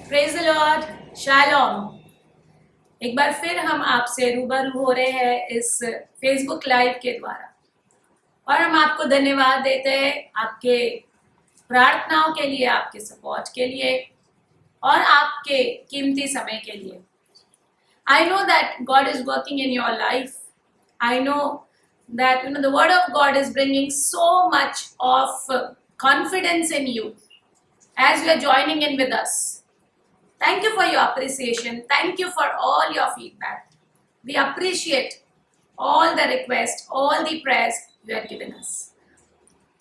Praise the Lord, shalom. एक बार फिर हम आपसे रूबरू हो रहे हैं इस फेसबुक लाइव के द्वारा, और हम आपको धन्यवाद देते हैं आपके प्रार्थनाओं के लिए, आपके सपोर्ट के लिए और आपके कीमती समय के लिए। I know that God is working in your life. I know that the word of God is bringing so much of confidence in you as you are joining in with us. Thank you for your appreciation. Thank you for all your feedback. We appreciate all the requests, all the prayers you have given us.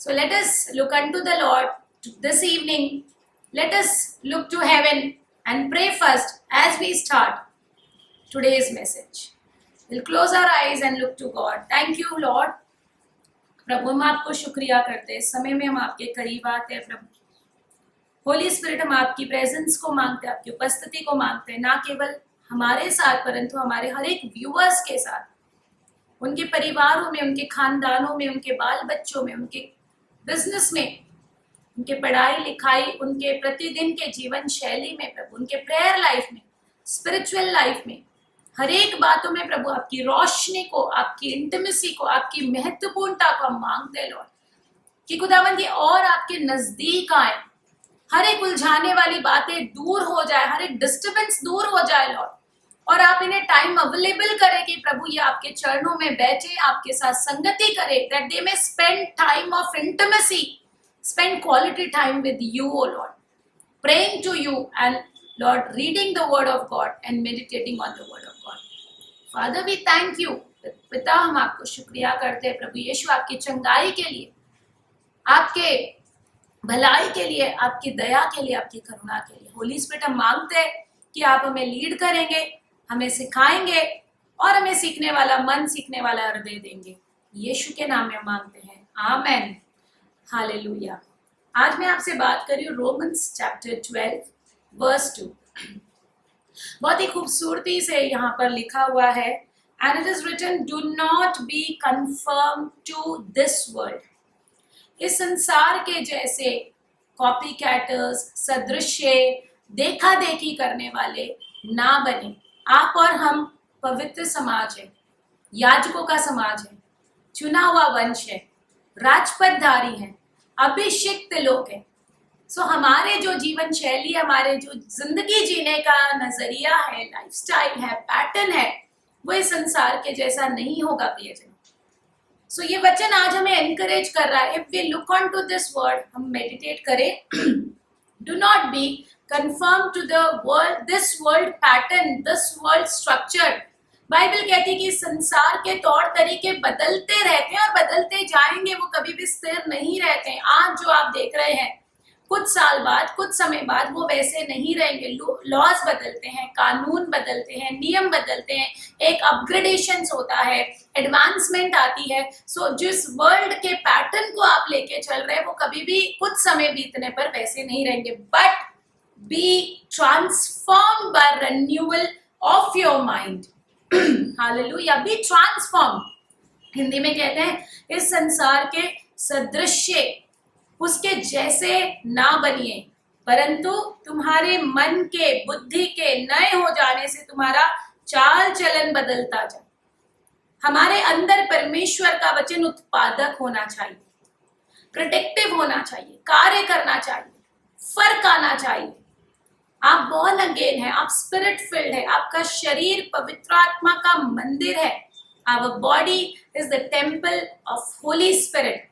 So let us look unto the Lord this evening. Let us look to heaven and pray first as we start today's message. We'll close our eyes and look to God. Thank you, Lord. प्रभु, हम आपको शुक्रिया करते हैं। इस समय में हम आपके करीब आते हैं प्रभु। होली स्पिरिट, हम आपकी प्रेजेंस को मांगते हैं, आपकी उपस्थिति को मांगते हैं, ना केवल हमारे साथ परंतु हमारे हर एक व्यूअर्स के साथ, उनके परिवारों में, उनके खानदानों में, उनके बाल बच्चों में, उनके बिजनेस में, उनके पढ़ाई लिखाई, उनके प्रतिदिन के जीवन शैली में प्रभु, उनके प्रेयर लाइफ में, स्पिरिचुअल लाइफ में, हर एक बातों में प्रभु आपकी रोशनी को, आपकी इंटीमेसी को, आपकी महत्वपूर्णता को हम मांगते हैं लॉर्ड, कि खुदावंद ये और आपके नजदीक आए, हर एक उलझाने वाली बातें दूर हो जाए, हर एक डिस्टर्बेंस दूर हो जाए लॉर्ड, और आप इन्हें टाइम अवेलेबल करें कि प्रभु ये आपके चरणों में बैठे, आपके साथ संगति करें, that they may spend time of intimacy, spend quality time with you, O Lord, praying to you and Lord, reading the word of God and meditating on the word of God. Father, we thank you. पिता, हम आपको शुक्रिया करते हैं प्रभु यीशु, आपकी चंगाई के लिए, आपके भलाई के लिए, आपकी दया के लिए, आपकी करुणा के लिए। होली स्पिरिट, हम मांगते हैं कि आप हमें लीड करेंगे, हमें सिखाएंगे और हमें सीखने वाला मन, सीखने वाला हृदय देंगे। यीशु के नाम में मांगते हैं, आमेन, हालेलुया। आज मैं आपसे बात कर रही हूँ रोमन्स चैप्टर 12 वर्स 2। बहुत ही खूबसूरती से यहाँ पर लिखा हुआ है, and it is written, do not be conform to this world. इस संसार के जैसे कॉपी कैटर्स, सदृश्य, देखा देखी करने वाले ना बने। आप और हम पवित्र समाज है, याजकों का समाज है, चुना हुआ वंश है, राजपदधारी हैं, अभिषिक्त लोग हैं। सो हमारे जो जीवन शैली, हमारे जो जिंदगी जीने का नजरिया है, लाइफस्टाइल है, पैटर्न है, वो इस संसार के जैसा नहीं होगा प्रियजन। सो ये वचन आज हमें एनकरेज कर रहा है, if we look on to this word, हम मेडिटेट करें, do not be conform to the world, this world pattern, this world structure. Bible कहती है कि संसार के तौर तरीके बदलते रहते हैं और बदलते जाएंगे, वो कभी भी स्थिर नहीं रहते हैं। आज जो आप देख रहे हैं, कुछ साल बाद, कुछ समय बाद वो वैसे नहीं रहेंगे। लॉज बदलते हैं, कानून बदलते हैं, नियम बदलते हैं, एक अपग्रेडेशन होता है, एडवांसमेंट आती है। सो जिस वर्ल्ड के पैटर्न को आप लेके चल रहे हैं, वो कभी भी कुछ समय बीतने पर वैसे नहीं रहेंगे। But be transformed by renewal of your mind. Hallelujah, be transform. Hindi में कहते हैं, इस संसार के सदृश्य, उसके जैसे ना बनिए, परंतु तुम्हारे मन के, बुद्धि के नए हो जाने से तुम्हारा चाल चलन बदलता जाए। हमारे अंदर परमेश्वर का वचन उत्पादक होना चाहिए, प्रोटेक्टिव होना चाहिए, कार्य करना चाहिए, फर्क आना चाहिए। आप बॉर्न अगेन है, आप स्पिरिट फिल्ड है, आपका शरीर पवित्र आत्मा का मंदिर है। Our body is the temple of holy spirit.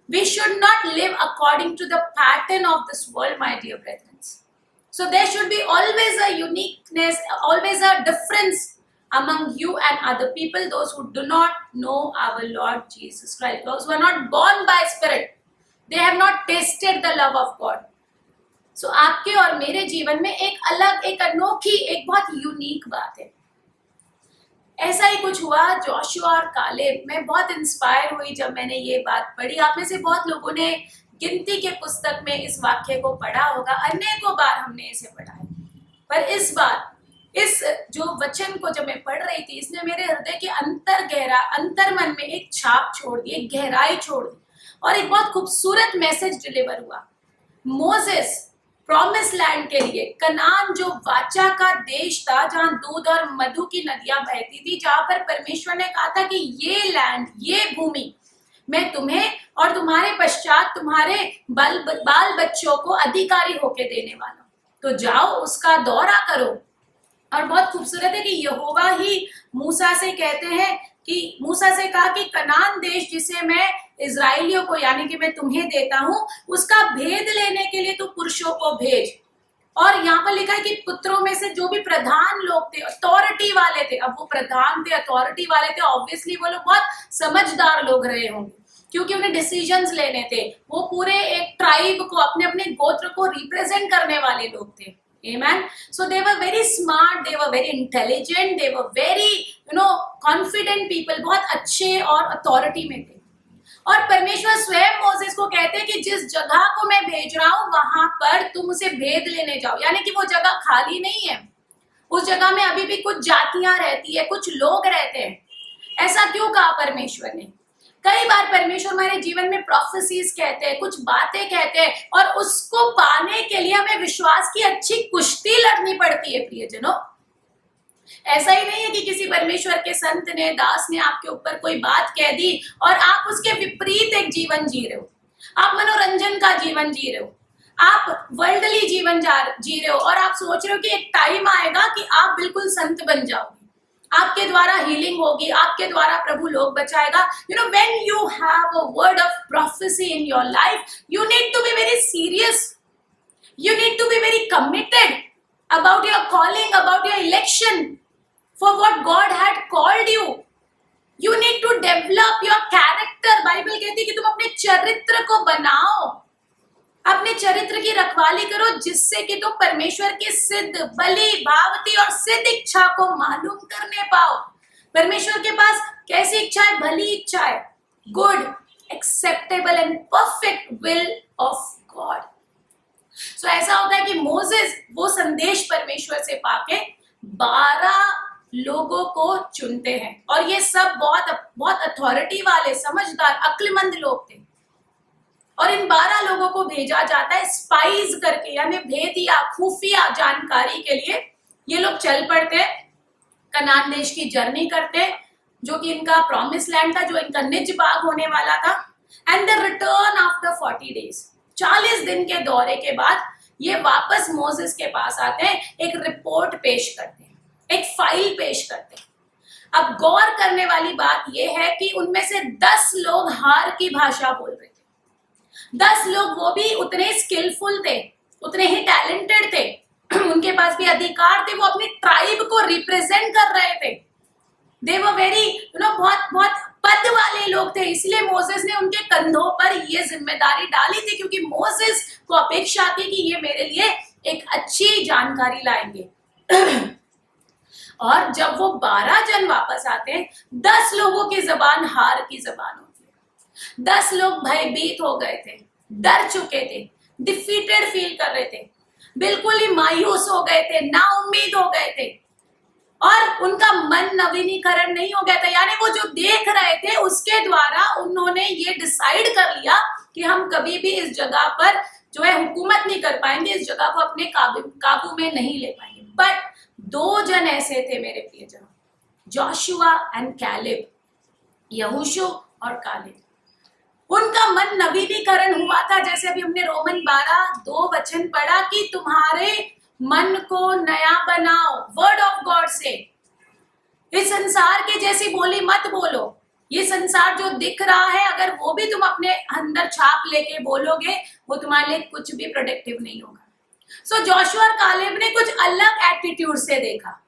We should not live according to the pattern of this world, my dear brethren. So there should be always a uniqueness, always a difference among you and other people, those who do not know our Lord Jesus Christ, those who are not born by spirit, they have not tasted the love of God. So आपके और मेरे जीवन में एक अलग, एक अनोखी, एक बहुत यूनिक बात है। ऐसा ही कुछ हुआ जोशुआ और कालेब। मैं बहुत इंस्पायर हुई जब मैंने ये बात पढ़ी। आप में से बहुत लोगों ने गिनती के पुस्तक में इस वाक्य को पढ़ा होगा, अनेकों बार हमने इसे पढ़ा है, पर इस बार इस जो वचन को जब मैं पढ़ रही थी, इसने मेरे हृदय के अंतर मन में एक छाप छोड़ दी, एक गहराई छोड़ दी, और एक बहुत खूबसूरत मैसेज डिलीवर हुआ। मोसेस प्रॉमिस लैंड के लिए, कनान जो वाचा का देश था जहां दूध और मधु की नदियां बहती थी, जहां पर परमेश्वर ने कहा था कि ये लैंड, ये भूमि मैं तुम्हें और तुम्हारे पश्चात तुम्हारे बाल बच्चों को अधिकारी होके देने वाला हूं, तो जाओ उसका दौरा करो। और बहुत खूबसूरत है कि यहोवा ही मूसा से कहते हैं कि मूसा से कहा कि कनान देश जिसे मैं इजराइलियों को यानी कि मैं तुम्हें देता हूं, उसका भेद लेने के लिए तू पुरुषों को भेज। और यहाँ पर लिखा है कि पुत्रों में से जो भी प्रधान लोग थे, अथॉरिटी वाले थे, अब वो प्रधान थे, अथॉरिटी वाले थे, ऑब्वियसली वो लोग बहुत समझदार लोग रहे होंगे क्योंकि उन्हें डिसीजंस लेने थे। वो पूरे एक ट्राइब को, अपने अपने गोत्र को रिप्रेजेंट करने वाले लोग थे। Amen. So they were very smart, they were very intelligent, they were very confident people, बहुत अच्छे और अथॉरिटी में थे। और परमेश्वर स्वयं मोसेस को कहते हैं कि जिस जगह को मैं भेज रहा हूं वहां पर तुम उसे भेद लेने जाओ, यानी कि वो जगह खाली नहीं है, उस जगह में अभी भी कुछ जातियां रहती है, कुछ लोग रहते हैं। ऐसा क्यों कहा परमेश्वर ने? कई बार परमेश्वर हमारे जीवन में प्रोफेसीज कहते हैं, कुछ बातें कहते हैं, और उसको पाने के लिए हमें विश्वास की अच्छी कुश्ती लड़नी पड़ती है प्रियजनों। ऐसा ही नहीं है कि किसी परमेश्वर के संत ने, दास ने आपके ऊपर कोई बात कह दी और आप उसके विपरीत एक जीवन जी रहे हो, आप मनोरंजन का जीवन जी रहे हो, आप वर्ल्डली जीवन जी रहे हो, और आप सोच रहे हो कि एक टाइम आएगा कि आप बिल्कुल संत बन जाओगे, आपके द्वारा हीलिंग होगी, आपके द्वारा प्रभु लोग बचाएगा। when you have a word of prophecy in your life, you need to be very serious, you need to be very committed about your calling, about your election, for what God had called you. You need to develop your character. Bible कहती है कि तुम अपने चरित्र को बनाओ, अपने चरित्र की रखवाली करो, जिससे कि तुम परमेश्वर की सिद्ध, भली, भावती और सिद्ध इच्छा को मालूम करने पाओ। परमेश्वर के पास कैसी इच्छा है? भली इच्छा है, good, acceptable and perfect will of God. So ऐसा होता है कि मोसेस वो संदेश परमेश्वर से पाके 12 लोगों को चुनते हैं, और ये सब बहुत अथॉरिटी वाले, समझदार, अक्लमंद लोग थे। और इन 12 लोगों को भेजा जाता है स्पाइज करके, यानी भेदिया, खुफिया जानकारी के लिए। ये लोग चल पड़ते, कनान देश की जर्नी करते, जो कि इनका प्रॉमिस लैंड था, जो इनका निज बाग होने वाला था। And the return after 40 days, 40 दिन के दौरे के बाद ये वापस मोसेस के पास आते हैं, एक रिपोर्ट पेश करते हैं, एक फाइल पेश करते हैं। अब गौर करने वाली बात यह है कि उनमें से 10 लोग हार की भाषा बोल रहे थे। 10 लोग वो भी उतने स्किलफुल थे, उतने ही टैलेंटेड थे, उनके पास भी अधिकार थे, वो अपनी ट्राइब को रिप्रेजेंट कर रहे थे। दे वर वेरी बहुत पद वाले लोग थे, इसलिए मोसेस ने उनके कंधों पर ये जिम्मेदारी डाली थी, क्योंकि मोसेस को अपेक्षा थी कि ये मेरे लिए एक अच्छी जानकारी लाएंगे। और जब वो 12 जन वापस आते हैं, 10 लोगों की जबान हार की जबान होती है। 10 लोग भयभीत हो गए थे, डर चुके थे, डिफीटेड फील कर रहे थे, बिल्कुल ही मायूस हो गए थे, नाउम्मीद हो गए थे, और उनका मन नवीनीकरण नहीं हो गया था। यानी वो जो देख रहे थे उसके द्वारा उन्होंने ये डिसाइड कर लिया कि हम कभी भी इस जगह पर जो है हुकूमत नहीं कर पाएंगे, इस जगह को अपने काबू में नहीं ले पाएंगे। बट 2 जन ऐसे थे मेरे प्रियजन, जोशुआ एंड कैलेब, यहोशू और कालेब। उनका मन नवीनीकरण हुआ था, जैसे अभी हमने रोमन 12:2 वचन पढ़ा कि तुम्हारे मन को नया बनाओ, वर्ड ऑफ गॉड से। इस संसार के जैसी बोली मत बोलो। ये संसार जो दिख रहा है, अगर वो भी तुम अपने अंदर छाप लेके बोलोगे, वो तुम्हारे लिए कुछ भी प्रोडक्टिव नहीं होगा। सो जोशुआ और कालेब ने कुछ अलग एटीट्यूड से देखा।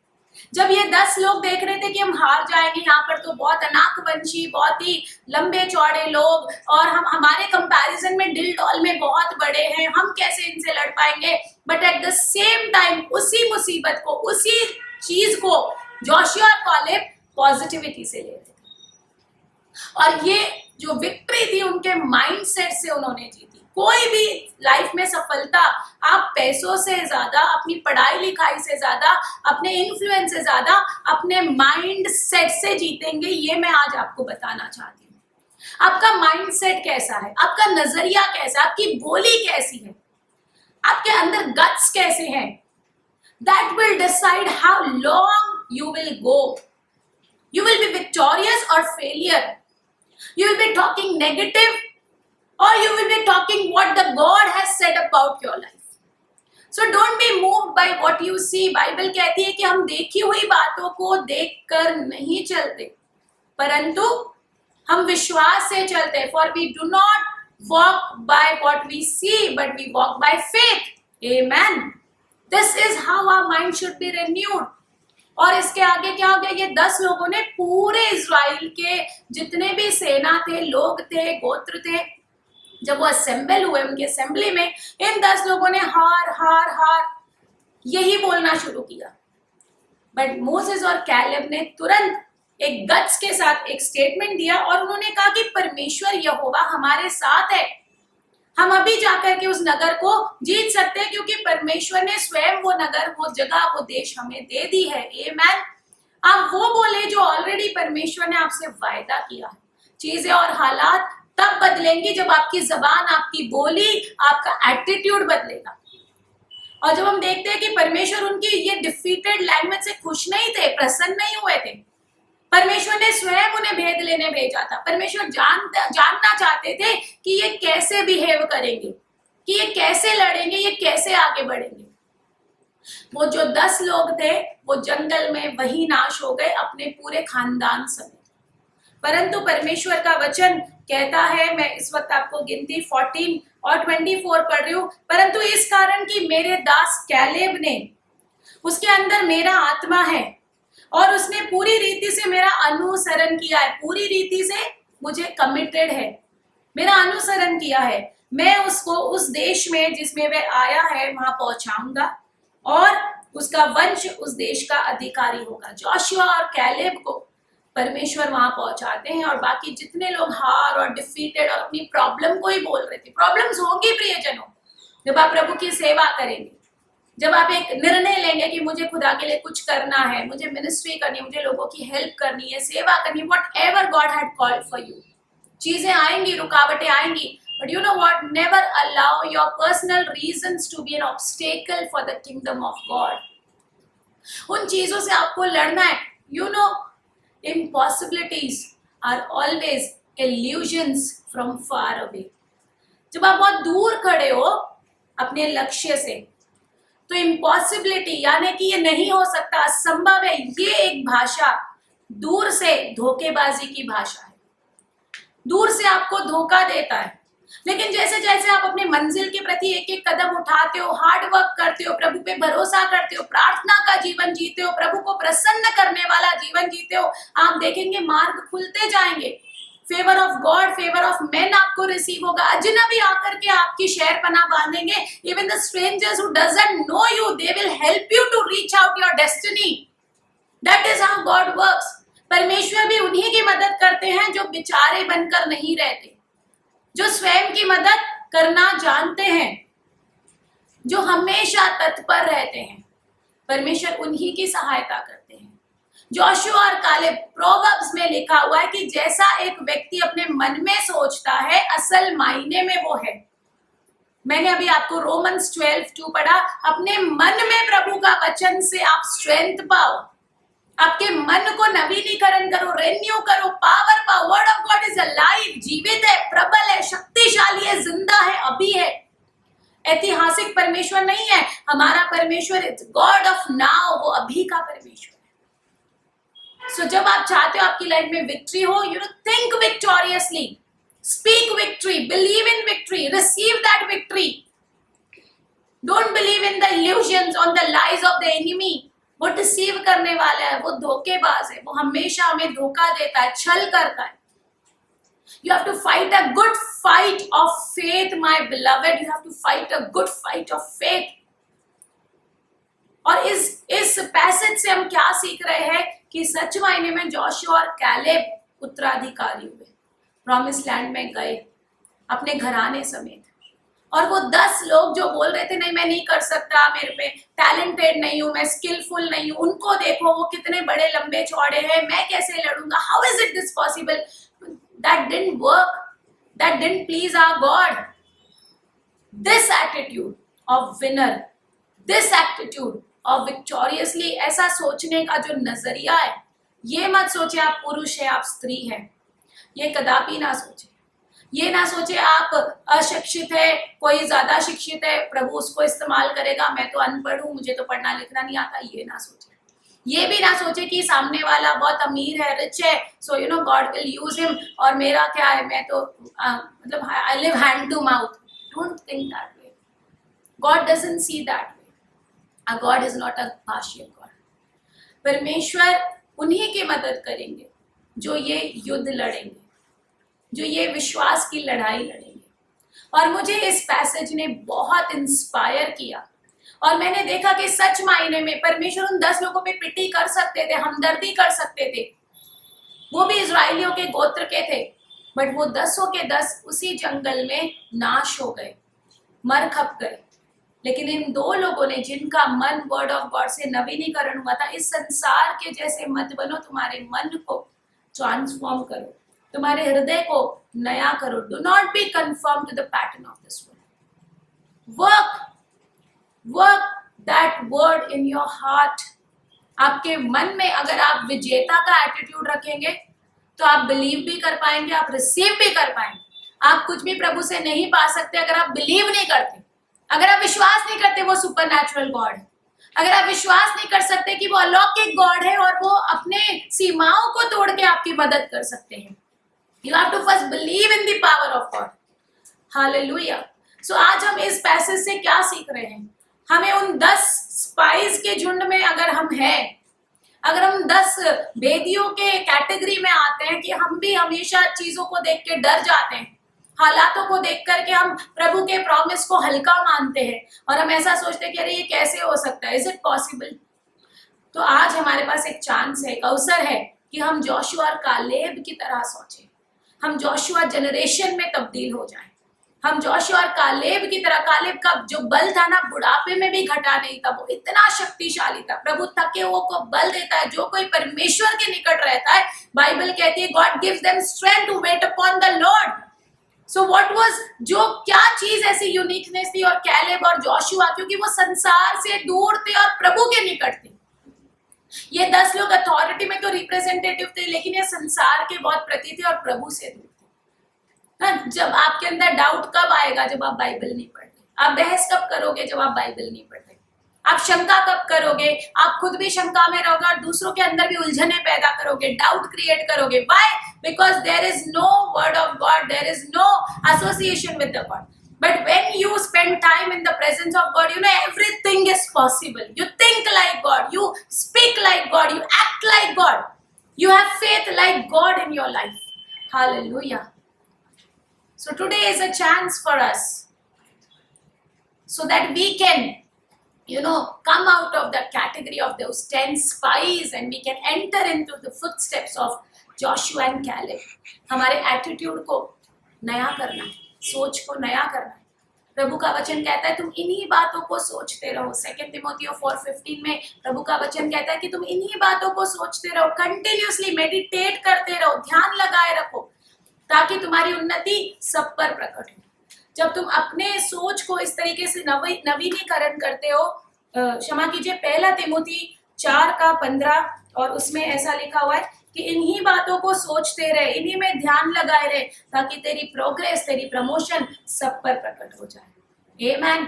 जब ये 10 लोग देख रहे थे कि हम हार जाएंगे, यहाँ पर तो बहुत अनाकवंशी, बहुत ही लंबे चौड़े लोग, और हम हमारे कंपैरिजन में डिल डॉल में बहुत बड़े हैं, हम कैसे इनसे लड़ पाएंगे। But at the same time उसी मुसीबत को, उसी चीज को जोशुआ और कालेब पॉजिटिविटी से ले रहे थे, और ये जो विक्ट्री थी उनके माइंडसेट से उन्होंने जीती। कोई भी लाइफ में सफलता आप पैसों से ज्यादा, अपनी पढ़ाई लिखाई से ज्यादा, अपने इन्फ्लुएंस से ज्यादा अपने माइंड सेट से जीतेंगे। ये मैं आज आपको बताना चाहती हूँ। आपका माइंड सेट कैसा है, आपका नजरिया कैसा है, आपकी बोली कैसी है। आपके अंदर गट्स कैसे हैं, that will decide how long you will go. You will be victorious or failure. You will be talking negative or you will be talking what the God has said about your life. So don't be moved by what you see. Bible कहती है कि हम देखी हुई बातों को देखकर नहीं चलते, परंतु हम विश्वास से चलते. For we do not walk by what we see, but we walk by faith. Amen. This is how our mind should be renewed. और इसके आगे क्या हो गया, ये 10 लोगों ने पूरे इज़राइल के जितने भी सेना थे, लोग थे, गोत्र थे, जब वो असेंबल हुए उनके असेंबली में, इन 10 लोगों ने हार हार हार यही बोलना शुरू किया. बट मोसेस और कैलेब ने तुरंत एक गट्स के साथ एक स्टेटमेंट दिया और उन्होंने कहा कि परमेश्वर यहोवा हमारे साथ है, हम अभी जाकर के उस नगर को जीत सकते हैं, क्योंकि परमेश्वर ने स्वयं वो नगर, वो जगह, वो देश हमें दे दी है. आमेन. आप वो बोले जो ऑलरेडी परमेश्वर ने आपसे वायदा किया है. चीजें और हालात तब बदलेंगी जब आपकी जबान, आपकी बोली, आपका एटीट्यूड बदलेगा. और जब हम देखते हैं कि परमेश्वर उनकी ये डिफीटेड लैंग्वेज से खुश नहीं थे, प्रसन्न नहीं हुए थे, परमेश्वर ने स्वयं उन्हें भेद लेने भेजा था. परमेश्वर जानना चाहते थे कि ये कैसे बिहेव करेंगे, कि ये कैसे लड़ेंगे, ये कैसे आगे बढ़ेंगे. वो जो 10 लोग थे वो जंगल में वही नाश हो गए अपने पूरे खानदान समेत. परंतु परमेश्वर का वचन कहता है, मैं इस वक्त आपको गिनती 14 और 24 पढ़ रही हूं, परंतु इस कारण कि मेरे दास कैलेब ने, उसके अंदर मेरा आत्मा है और उसने पूरी रीति से मेरा अनुसरण किया है, पूरी रीति से मुझे कमिटेड है, मेरा अनुसरण किया है. मैं उसको उस देश में जिसमें वह आया है वहां पहुंचाऊंगा और उसका वंश उस देश का अधिकारी होगा. जोशुआ और कैलेब को परमेश्वर वहां पहुंचाते हैं और बाकी जितने लोग हार और डिफीटेड और अपनी प्रॉब्लम को ही बोल रहे थे. प्रॉब्लम्स होंगी प्रियजनों, जब आप प्रभु की सेवा करेंगे, जब आप एक निर्णय लेंगे कि मुझे खुदा के लिए कुछ करना है, मुझे मिनिस्ट्री करनी है, मुझे लोगों की हेल्प करनी है, सेवा करनी है, whatever God had called for you. चीजें आएंगी, रुकावटें आएंगी, but you know what, never allow your personal reasons to be an obstacle for the kingdom of God. उन चीजों से आपको लड़ना है. You know, impossibilities are always illusions from far away. जब आप बहुत दूर खड़े हो अपने लक्ष्य से, तो इम्पॉसिबिलिटी यानी कि ये नहीं हो सकता, असंभव है, ये एक भाषा दूर से धोखेबाजी की भाषा है. दूर से आपको धोखा देता है. लेकिन जैसे जैसे आप अपने मंजिल के प्रति एक एक कदम उठाते हो, हार्ड वर्क करते हो, प्रभु पे भरोसा करते हो, प्रार्थना का जीवन जीते हो, प्रभु को प्रसन्न करने वाला जीवन जीते हो, आप देखेंगे मार्ग खुलते जाएंगे. Favour of God, favour of men आपको रिसीव होगा. अजनबी आकर के आपकी शहरपनाह बांधेंगे. Even the strangers who doesn't know you, they will help you to reach out your destiny. That is how God works. परमेश्वर भी उन्हीं की मदद करते हैं जो बेचारे बनकर नहीं रहते, जो स्वयं की मदद करना जानते हैं, जो हमेशा तत्पर रहते हैं. परमेश्वर उन्हीं की सहायता करते हैं. जोशुआ और कालेब, प्रोवर्ब्स में लिखा हुआ है कि जैसा एक व्यक्ति अपने मन में सोचता है, असल मायने में वो है. मैंने अभी आपको रोमन्स 12:2 पढ़ा. अपने मन में प्रभु का वचन से आप स्ट्रेंथ पाओ, आपके मन को नवीनीकरण करो, रेन्यू करो, पावर पाओ. Word of God is alive, जीवित है, प्रबल है, शक्तिशाली है, जिंदा है, अभी है. ऐतिहासिक परमेश्वर नहीं है हमारा परमेश्वर, इज गॉड ऑफ नाउ, वो अभी का परमेश्वर. सो जब आप चाहते हो आपकी लाइफ में विक्ट्री हो, you know, think victoriously, speak victory, believe in victory, receive that victory. Don't believe in the illusions on the lies of the enemy. वो डिसीव करने वाला है, वो धोखेबाज है, वो हमेशा हमें धोखा देता है, छल करता है. You have to fight a good fight of faith, my beloved. You have to fight a good fight of faith. और इस पैसेज से हम क्या सीख रहे हैं कि सच मायने में जोशुआ और कैलेब उत्तराधिकारी हुए, प्रॉमिस लैंड में गए अपने घराने समेत. और वो 10 लोग जो बोल रहे थे नहीं मैं नहीं कर सकता, मेरे पे टैलेंटेड नहीं हूं, मैं स्किलफुल नहीं हूं, उनको देखो वो कितने बड़े लंबे चौड़े हैं, मैं कैसे लड़ूंगा, how is it this possible. That didn't work, that didn't please our God. This attitude of winner, this attitude of victoriously, ऐसा सोचने का जो नजरिया है, ये मत सोचे आप पुरुष है, आप स्त्री है, ये कदापि ना सोचे। ये ना सोचे आप अशिक्षित है, कोई ज्यादा शिक्षित है, प्रभु उसको इस्तेमाल करेगा, मैं तो अनपढ़ हूं, मुझे तो पढ़ना लिखना नहीं आता, ये ना सोचे। ये भी ना सोचे कि सामने वाला बहुत अमीर है, रिच है, so you know God will use him, और मेरा क्या है, मैं तो मतलब I live hand to mouth. Don't think that way, God doesn't see that way, God is not a partial God. परमेश्वर उन्हीं की मदद करेंगे जो ये युद्ध लड़ेंगे, जो ये विश्वास की लड़ाई लड़ेंगे। और मुझे इस पैसेज ने बहुत इंस्पायर किया, और मैंने देखा कि सच मायने में परमेश्वर उन 10 लोगों पे पिटी कर सकते थे, हमदर्दी कर सकते थे, वो भी इजराइलियों के गोत्र के थे, बट वो 10 के 10 उसी जंगल में नाश हो गए, मर खप गए। लेकिन इन 2 लोगों ने, जिनका मन वर्ड ऑफ गॉड से नवीनीकरण हुआ था, इस संसार के जैसे मत बनो, तुम्हारे मन को ट्रांसफॉर्म करो, तुम्हारे हृदय को नया करो। Do not be conform to the pattern of this world, work that word in your heart. आपके मन में अगर आप विजेता का एटीट्यूड रखेंगे तो आप बिलीव भी कर पाएंगे, आप रिसीव भी कर पाएंगे। आप कुछ भी प्रभु से नहीं पा सकते अगर आप बिलीव नहीं करते, अगर आप विश्वास नहीं करते वो सुपरनैचुरल गॉड है, अगर आप विश्वास नहीं कर सकते कि वो अलौकिक गॉड है और वो अपने सीमाओं को तोड़ के आपकी मदद कर सकते हैं। You have to first believe in the power of God. Hallelujah. So आज हम इस पैसेज से क्या सीख रहे हैं? हमें उन 10 स्पाइस के झुंड में अगर हम हैं, अगर हम 10 भेदियों के कैटेगरी में आते हैं कि हम भी हमेशा चीजों को देख के डर जाते हैं, हालातों को देख करके हम प्रभु के प्रॉमिस को हल्का मानते हैं और हम ऐसा सोचते हैं कि अरे ये कैसे हो सकता है, इज इट पॉसिबल? तो आज हमारे पास एक चांस है, एक अवसर है कि हम जोशुआ और कालेब की तरह सोचें, हम जोशुआ जनरेशन में तब्दील हो जाएं, हम जोशुआ और कालेब की तरह। कालेब का जो बल था ना, बुढ़ापे में भी घटा नहीं था, वो इतना शक्तिशाली था। प्रभु थके हुओं को बल देता है, जो कोई परमेश्वर के निकट रहता है, बाइबल कहती है God gives them strength to wait upon the Lord. So what was, जो क्या चीज ऐसी यूनिकनेस थी और कैलेब और जोशुआ, क्योंकि वो संसार से दूर थे और प्रभु के निकट थे। ये 10 लोग अथॉरिटी में तो रिप्रेजेंटेटिव थे, लेकिन ये संसार के बहुत प्रति थे और प्रभु से दूर थे। जब आपके अंदर डाउट कब आएगा? जब आप बाइबल नहीं पढ़ते। आप बहस कब करोगे? जब आप बाइबल नहीं पढ़ते। आप शंका कब करोगे? आप खुद भी शंका में रहोगे और दूसरों के अंदर भी उलझने पैदा करोगे, डाउट क्रिएट करोगे। Why? Because there is no word of God, there is no association with the God. But when you spend time in the presence of God, you know everything is possible. You think like God, you speak like God, you act like God, you have faith like God in your life. Hallelujah. So today is a chance for us so that we can, you know, come out of the category of those 10 spies and we can enter into the footsteps of Joshua and Caleb. हमारे attitude को नया करना है, सोच को नया करना है। प्रभु का वचन कहता है तुम इन्हीं बातों को सोचते रहो। 2 तिमोथियो 4:15 में प्रभु का वचन कहता है कि तुम इन्हीं बातों को सोचते रहो, कंटिन्यूसली मेडिटेट करते रहो, ध्यान लगाए रखो, ताकि तुम्हारी उन्नति सब पर प्रकट हो। जब तुम अपने सोच को इस तरीके से नवीनीकरण करते हो, क्षमा कीजिए, 1 तिमोथी 4:15 और उसमें ऐसा लिखा हुआ है कि इन्हीं बातों को सोचते रहे, इन्हीं में ध्यान लगाए रहे, ताकि तेरी प्रोग्रेस, तेरी प्रमोशन सब पर प्रकट हो जाए। Amen.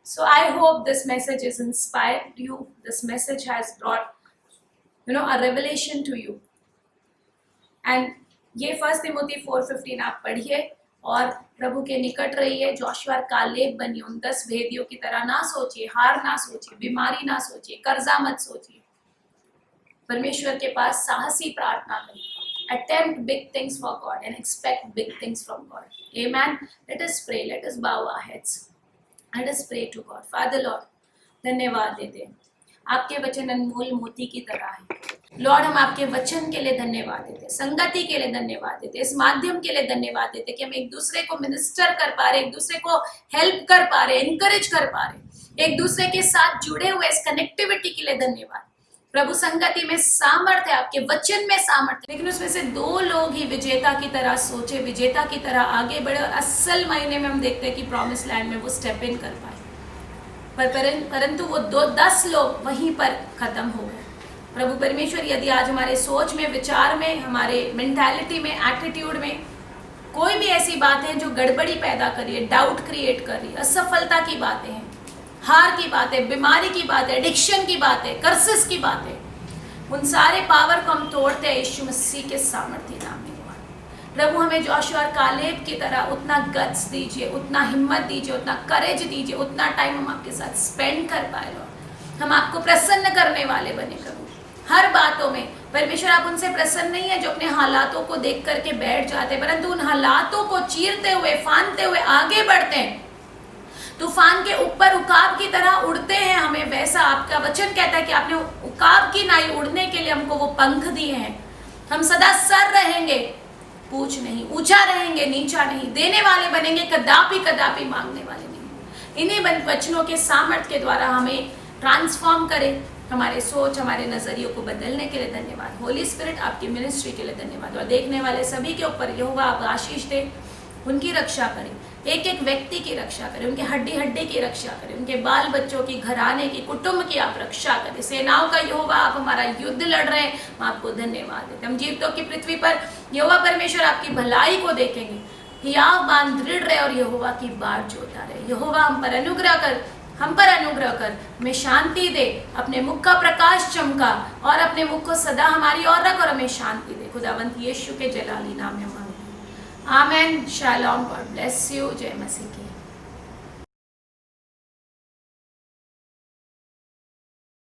So I hope this message is inspired you, this message has brought a revelation to you. And ये 1 तिमोथी 4:15 आप पढ़िए और प्रभु के निकट रहिए, जोशुआ और कालेब बनिए। उन 10 भेदियों की तरह ना सोचिए, हार ना सोचिए, बीमारी ना सोचिए, कर्जा मत सोचिए। परमेश्वर के पास साहसी प्रार्थना करें। Attempt big things for God and expect big things from God. Amen. Let us pray. Let us bow our heads. Let us pray to God. Father Lord, धन्यवाद देते हैं, आपके वचन अनमोल मोती की तरह है। लॉर्ड, हम आपके वचन के लिए धन्यवाद देते, संगति के लिए धन्यवाद देते, इस माध्यम के लिए धन्यवाद देते कि हम एक दूसरे को मिनिस्टर कर पा रहे, एक दूसरे को हेल्प कर पा रहे, इनकरेज कर पा रहे, एक दूसरे के साथ जुड़े हुए इस कनेक्टिविटी के लिए धन्यवाद। प्रभु, संगति में सामर्थ्य है, आपके वचन में सामर्थ्य, लेकिन उसमें से 2 लोग ही विजेता की तरह सोचे, विजेता की तरह आगे बढ़े और असल मायने में हम देखते हैं कि प्रॉमिस लैंड में वो स्टेप इन कर पाए। परंतु वो 10 लोग वहीं पर ख़त्म हो गए। प्रभु परमेश्वर, यदि आज हमारे सोच में, विचार में, हमारे मेंटालिटी में, एटीट्यूड में कोई भी ऐसी बातें हैं जो गड़बड़ी पैदा कर रही है, डाउट क्रिएट कर रही है, असफलता की बातें हैं, हार की बातें, बीमारी की बातें, एडिक्शन की बातें, कर्सेस की बातें, उन सारे पावर को हम तोड़ते हैं यीशु मसीह के सामर्थ्य नाम में। प्रभु हमें जोशुआ और कालेब की तरह उतना गट्स दीजिए, उतना हिम्मत दीजिए, उतना करेज दीजिए, उतना टाइम हम आपके साथ स्पेंड कर पाए लॉर्ड। हम आपको प्रसन्न करने वाले बने प्रभु हर बातों में। परमेश्वर, आप उनसे प्रसन्न नहीं है जो अपने हालातों को देख करके बैठ जाते, परंतु उन हालातों को चीरते हुए, फांदते हुए आगे बढ़ते हैं। तूफान के ऊपर उकाब की तरह उड़ते हैं। हमें वैसा आपका वचन कहता है कि आपने उकाब की नाई उड़ने के लिए हमको वो पंख दिए हैं। हम सदा सर रहेंगे, पूछ नहीं, ऊंचा रहेंगे, नीचा नहीं, देने वाले बनेंगे, कदापि कदापि मांगने वाले नहीं। इन्हीं वचनों के सामर्थ्य के द्वारा हमें ट्रांसफॉर्म करें, हमारे सोच, हमारे नजरियों को बदलने के लिए धन्यवाद। होली स्पिरिट, आपकी मिनिस्ट्री के लिए धन्यवाद। और देखने वाले सभी के ऊपर यहोवा आप आशीष दे, उनकी रक्षा करें, एक एक व्यक्ति की रक्षा करें, उनके हड्डी हड्डी की रक्षा करें, उनके बाल बच्चों की, घराने की, कुटुंब की आप रक्षा करें। सेनाओं का यहोवा आप हमारा युद्ध लड़ रहे हैं, हम आपको धन्यवाद देते। हम जीवितों की पृथ्वी पर यहोवा परमेश्वर आपकी भलाई को देखेंगे। हियाव बांध दृढ़ रहे और यहोवा की बाट जोता रहे। यहोवा हम पर अनुग्रह कर, हमें शांति दे, अपने मुख का प्रकाश चमका और अपने मुख को सदा हमारी ओर रख और हमें शांति दे। खुदावंत यीशु के जलाली नाम में मांगते हैं, amen. Shalom, God bless you. जय मसीह की।